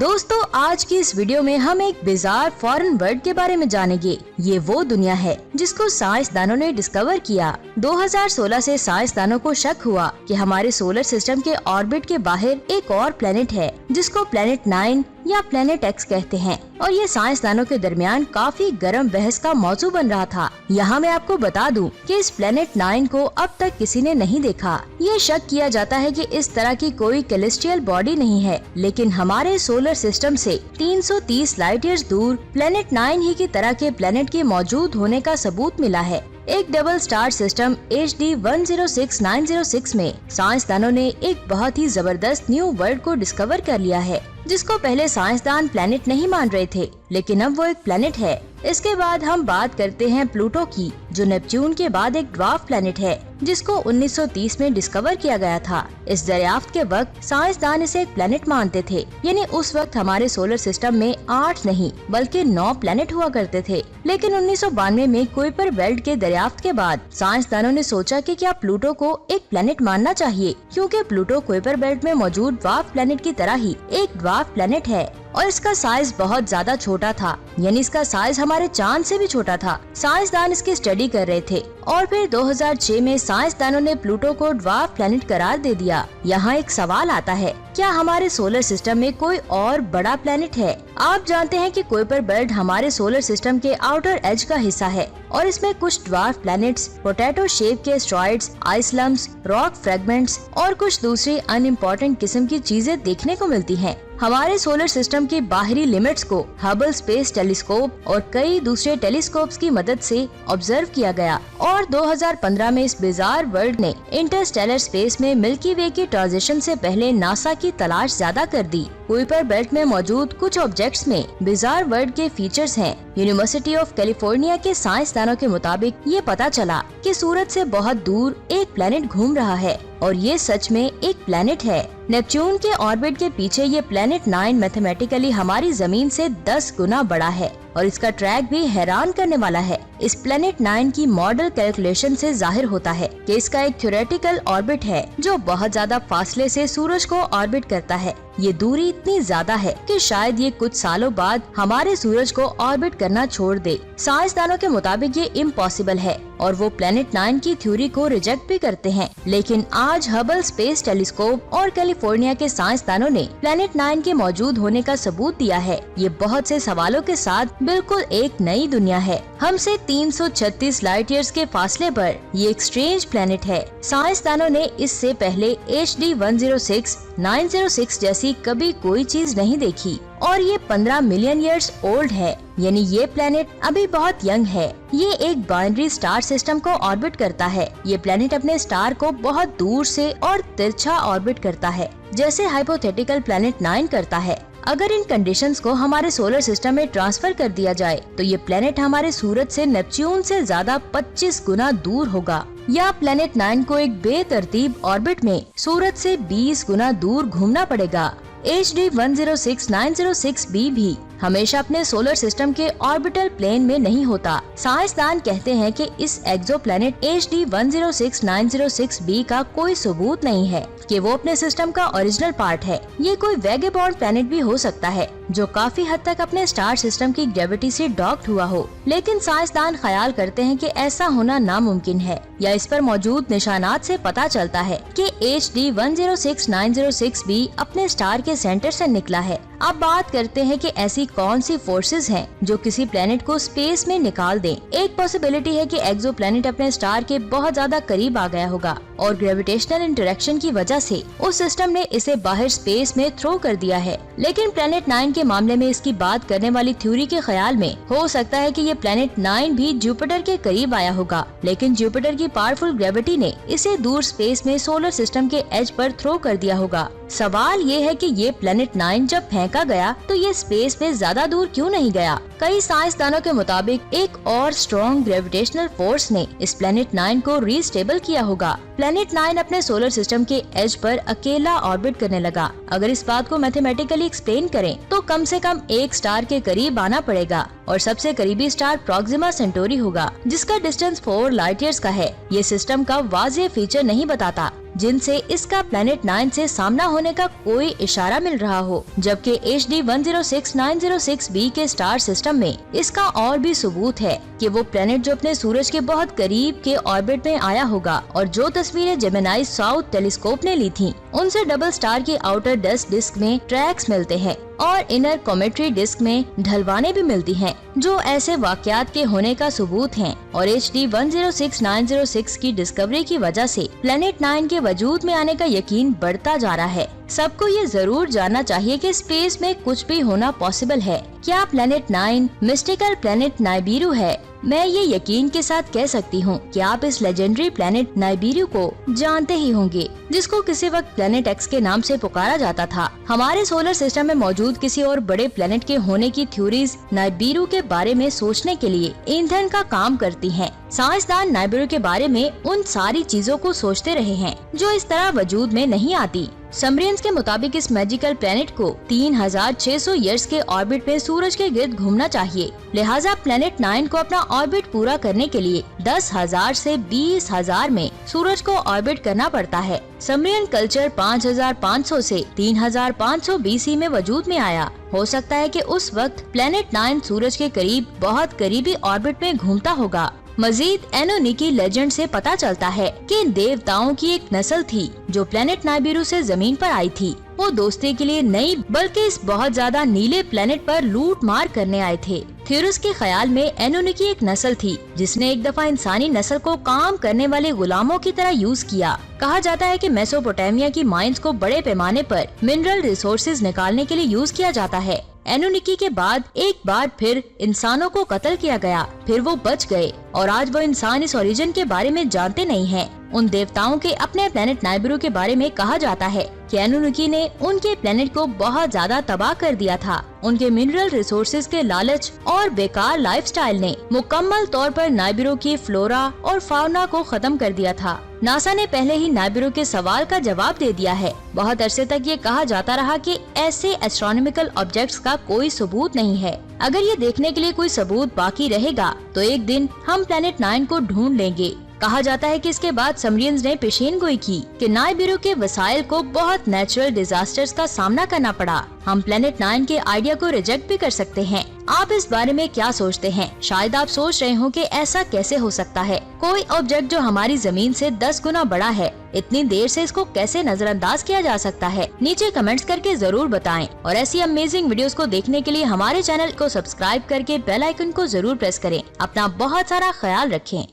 दोस्तों आज की इस वीडियो में हम एक बिजार फॉरेन वर्ड के बारे में जानेंगे। ये वो दुनिया है जिसको साइंसदानों ने डिस्कवर किया। 2016 से साइंसदानों को शक हुआ कि हमारे सोलर सिस्टम के ऑर्बिट के बाहर एक और प्लेनेट है जिसको प्लेनेट 9 या प्लेनेट एक्स कहते हैं, और ये साइंसदानों के दरमियान काफी गर्म बहस का मौजू बन रहा था। यहाँ मैं आपको बता दूं कि इस प्लेनेट 9 को अब तक किसी ने नहीं देखा। ये शक किया जाता है कि इस तरह की कोई कैलेस्टियल बॉडी नहीं है, लेकिन हमारे सोलर सिस्टम से 330 लाइट ईयर्स दूर प्लेनेट 9 ही की तरह के प्लेनेट के मौजूद होने का सबूत मिला है। एक डबल स्टार सिस्टम HD 106906 में साइंसदानों ने एक बहुत ही जबरदस्त न्यू वर्ल्ड को डिस्कवर कर लिया है, जिसको पहले साइंसदान प्लेनेट नहीं मान रहे थे, लेकिन अब वो एक प्लेनेट है। इसके बाद हम बात करते हैं प्लूटो की, जो नेपच्यून के बाद एक ड्वार्फ प्लेनेट है, जिसको 1930 में डिस्कवर किया गया था। इस दरियाफ्त के वक्त साइंसदान इसे एक प्लेनेट मानते थे, यानी उस वक्त हमारे सोलर सिस्टम में 8 नहीं बल्कि 9 प्लेनेट हुआ करते थे। लेकिन 1992 में कुइपर बेल्ट के दरियाफ्त के बाद साइंसदानों ने सोचा कि क्या प्लूटो को एक प्लेनेट मानना चाहिए, क्योंकि प्लूटो कुइपर बेल्ट में मौजूद ड्वार्फ प्लेनेट की तरह ही एक ड्वार्फ प्लेनेट है और इसका साइज बहुत ज्यादा छोटा था, यानी इसका साइज हमारे चांद से भी छोटा था। साइंसदान इसकी स्टडी कर रहे थे और फिर 2006 में साइंसदानों ने प्लूटो को ड्वार्फ प्लेनेट करार दे दिया। यहाँ एक सवाल आता है, क्या हमारे सोलर सिस्टम में कोई और बड़ा प्लेनेट है? आप जानते हैं कि कुइपर बेल्ट हमारे सोलर सिस्टम के आउटर एज का हिस्सा है और इसमें कुछ ड्वार्फ प्लैनेट्स, पोटैटो शेप के asteroids, ice lumps, rock fragments और कुछ दूसरी अनइम्पोर्टेंट किस्म की चीजें देखने को मिलती हैं। हमारे सोलर सिस्टम की बाहरी लिमिट्स को हबल स्पेस टेलीस्कोप और कई दूसरे टेलीस्कोप्स की मदद से ऑब्जर्व किया गया और 2015 में इस बिजार वर्ल्ड ने इंटरस्टेलर स्पेस में मिल्की वे की ट्रांजिशन से पहले नासा की तलाश ज्यादा कर दी। कुइपर बेल्ट में मौजूद कुछ ऑब्जेक्ट्स में बिजार वर्ल्ड के फीचर्स हैं। यूनिवर्सिटी ऑफ कैलिफोर्निया के साइंसदानों के मुताबिक ये पता चला कि सूरज से बहुत दूर एक प्लेनेट घूम रहा है और ये सच में एक प्लेनेट है। नेपच्यून के ऑर्बिट के पीछे ये प्लेनेट 9 मैथमेटिकली हमारी जमीन से 10 गुना बड़ा है और इसका ट्रैक भी हैरान करने वाला है। इस प्लेनेट 9 की मॉडल कैलकुलेशन से जाहिर होता है कि इसका एक थ्योरेटिकल ऑर्बिट है जो बहुत ज्यादा फासले से सूरज को ऑर्बिट करता है। ये दूरी इतनी ज्यादा है कि शायद ये कुछ सालों बाद हमारे सूरज को ऑर्बिट करना छोड़ दे। साइंसदानों के मुताबिक ये इम्पॉसिबल है और वो प्लेनेट 9 की थ्योरी को रिजेक्ट भी करते हैं। लेकिन आज हबल स्पेस टेलीस्कोप और कैलिफोर्निया के साइंसदानों ने प्लेनेट 9 के मौजूद होने का सबूत दिया है। ये बहुत से सवालों के साथ बिल्कुल एक नई दुनिया है। हमसे 336 लाइट ईयर्स के फासले पर ये एक स्ट्रेंज प्लेनेट है। साइंसदानों ने इससे पहले HD 106906 जैसी कभी कोई चीज नहीं देखी और ये 15 मिलियन ईयर्स ओल्ड है, यानी ये प्लेनेट अभी बहुत यंग है। ये एक बाइनरी स्टार सिस्टम को ऑर्बिट करता है। ये प्लेनेट अपने स्टार को बहुत दूर से और तिरछा ऑर्बिट करता है, जैसे हाइपोथेटिकल प्लेनेट 9 करता है। अगर इन कंडीशंस को हमारे सोलर सिस्टम में ट्रांसफर कर दिया जाए तो ये प्लेनेट हमारे सूरज से नेपच्यून से ज्यादा 25 गुना दूर होगा। या प्लेनेट 9 को एक बेतरतीब ऑर्बिट में सूरज से 20 गुना दूर घूमना पड़ेगा। HD 106906b भी हमेशा अपने सोलर सिस्टम के ऑर्बिटल प्लेन में नहीं होता। साइंसदान कहते हैं कि इस एक्सोप्लैनेट HD 106906b का कोई सबूत नहीं है कि वो अपने सिस्टम का ओरिजिनल पार्ट है। ये कोई वैगेबॉन्ड प्लेनेट भी हो सकता है जो काफी हद तक अपने स्टार सिस्टम की ग्रेविटी से डॉक्ड हुआ हो, लेकिन साइंसदान ख्याल करते हैं कि ऐसा होना नामुमकिन है। या इस पर मौजूद निशानात से पता चलता है कि HD 106906b अपने स्टार के सेंटर से निकला है। अब बात करते हैं कि ऐसी कौन सी फोर्सेस हैं जो किसी प्लेनेट को स्पेस में निकाल दें। एक पॉसिबिलिटी है कि एक्सोप्लैनेट अपने स्टार के बहुत ज्यादा करीब आ गया होगा और ग्रेविटेशनल इंटरेक्शन की वजह से उस सिस्टम ने इसे बाहर स्पेस में थ्रो कर दिया है। लेकिन प्लेनेट 9 के मामले में इसकी बात करने वाली थ्योरी के ख्याल में हो सकता है कि ये प्लेनेट 9 भी जुपिटर के करीब आया होगा, लेकिन जुपिटर की पावरफुल ग्रेविटी ने इसे दूर स्पेस में सोलर सिस्टम के एज पर थ्रो कर दिया होगा। सवाल ये है कि ये प्लेनेट 9 जब फेंका गया तो ये स्पेस में ज्यादा दूर क्यों नहीं गया? कई साइंसदानों के मुताबिक एक और स्ट्रॉन्ग ग्रेविटेशनल फोर्स ने इस प्लेनेट 9 को रीस्टेबल किया होगा। प्लेनेट 9 अपने सोलर सिस्टम के एज पर अकेला ऑर्बिट करने लगा। अगर इस बात को मैथमेटिकली एक्सप्लेन करें तो कम से कम एक स्टार के करीब आना पड़ेगा और सबसे करीबी स्टार प्रॉक्सिमा सेंटोरी होगा, जिसका डिस्टेंस 4 लाइट ईयर्स का है। ये सिस्टम का वाज़ेह फीचर नहीं बताता, जिनसे इसका प्लेनेट 9 से सामना होने का कोई इशारा मिल रहा हो, जबकि HD 106906b के स्टार सिस्टम में इसका और भी सबूत है कि वो प्लेनेट जो अपने सूरज के बहुत करीब के ऑर्बिट में आया होगा। और जो तस्वीरें जेमिनी साउथ टेलीस्कोप ने ली थी, उनसे डबल स्टार की आउटर डस्ट डिस्क में ट्रैक्स मिलते हैं और इनर कॉमेट्री डिस्क में ढलवाने भी मिलती हैं, जो ऐसे वाकयात के होने का सबूत हैं। और HD 106906 की डिस्कवरी की वजह से प्लेनेट 9 के वजूद में आने का यकीन बढ़ता जा रहा है। सबको ये जरूर जानना चाहिए कि स्पेस में कुछ भी होना पॉसिबल है। क्या प्लेनेट 9 मिस्टिकल प्लेनेट नाइबिरू है? मैं ये यकीन के साथ कह सकती हूँ कि आप इस लेजेंडरी प्लेनेट नाइबिरू को जानते ही होंगे, जिसको किसी वक्त प्लेनेट एक्स के नाम से पुकारा जाता था। हमारे सोलर सिस्टम में मौजूद किसी और बड़े प्लेनेट के होने की थ्योरीज नाइबिरू के बारे में सोचने के लिए ईंधन का काम करती हैं। साइंसदान नाइबिरू के बारे में उन सारी चीजों को सोचते रहे हैं जो इस तरह वजूद में नहीं आती। समरियंस के मुताबिक इस मैजिकल प्लेनेट को 3600 ईयर्स के ऑर्बिट में सूरज के गिर्द घूमना चाहिए। लिहाजा प्लेनेट 9 को अपना ऑर्बिट पूरा करने के लिए 10,000 से 20,000 में सूरज को ऑर्बिट करना पड़ता है। समरियन कल्चर 5500 से 3500 BC में वजूद में आया। हो सकता है कि उस वक्त प्लेनेट 9 सूरज के करीब बहुत करीबी ऑर्बिट में घूमता होगा। मजीद एनोनिकी लेजेंड से पता चलता है कि इन देवताओं की एक नस्ल थी जो प्लेनेट नाइबिरू से जमीन पर आई थी। वो दोस्ती के लिए नहीं बल्कि इस बहुत ज्यादा नीले प्लेनेट पर लूट मार करने आए थे। थ्योरिस के ख्याल में एनोनिकी एक नस्ल थी जिसने एक दफा इंसानी नस्ल को काम करने वाले गुलामों की तरह यूज किया। कहा जाता है कि मेसोपोटामिया की माइंस को बड़े पैमाने पर मिनरल रिसोर्सेज निकालने के लिए यूज किया जाता है। एनोनिकी के बाद एक बार फिर इंसानों को कत्ल किया गया, फिर वो बच गए और आज वो इंसान इस ओरिजिन के बारे में जानते नहीं हैं। उन देवताओं के अपने प्लेनेट नाइबिरू के बारे में कहा जाता है कि एनोनिकी ने उनके प्लेनेट को बहुत ज्यादा तबाह कर दिया था। उनके मिनरल रिसोर्सेज के लालच और बेकार लाइफस्टाइल ने मुकम्मल तौर पर नाइबिरू की फ्लोरा और फाउना को खत्म कर दिया था। नासा ने पहले ही नाइबिरू के सवाल का जवाब दे दिया है। बहुत अरसे तक ये कहा जाता रहा कि ऐसे एस्ट्रोनॉमिकल ऑब्जेक्ट्स का कोई सबूत नहीं है। अगर ये देखने के लिए कोई सबूत बाकी रहेगा तो एक दिन हम प्लेनेट 9 को ढूंढ लेंगे। कहा जाता है कि इसके बाद समरियंस ने पेशेनगोई की कि नाइबिरू के वसाइल को बहुत नेचुरल डिजास्टर्स का सामना करना पड़ा। हम प्लेनेट 9 के आइडिया को रिजेक्ट भी कर सकते हैं। आप इस बारे में क्या सोचते हैं? शायद आप सोच रहे हो कि ऐसा कैसे हो सकता है? कोई ऑब्जेक्ट जो हमारी जमीन से 10 गुना बड़ा है, इतनी देर से इसको कैसे नजरअंदाज किया जा सकता है? नीचे कमेंट्स करके जरूर बताएं और ऐसी अमेजिंग वीडियोस को देखने के लिए हमारे चैनल को सब्सक्राइब करके बेल आइकन को जरूर प्रेस करें। अपना बहुत सारा ख्याल रखें।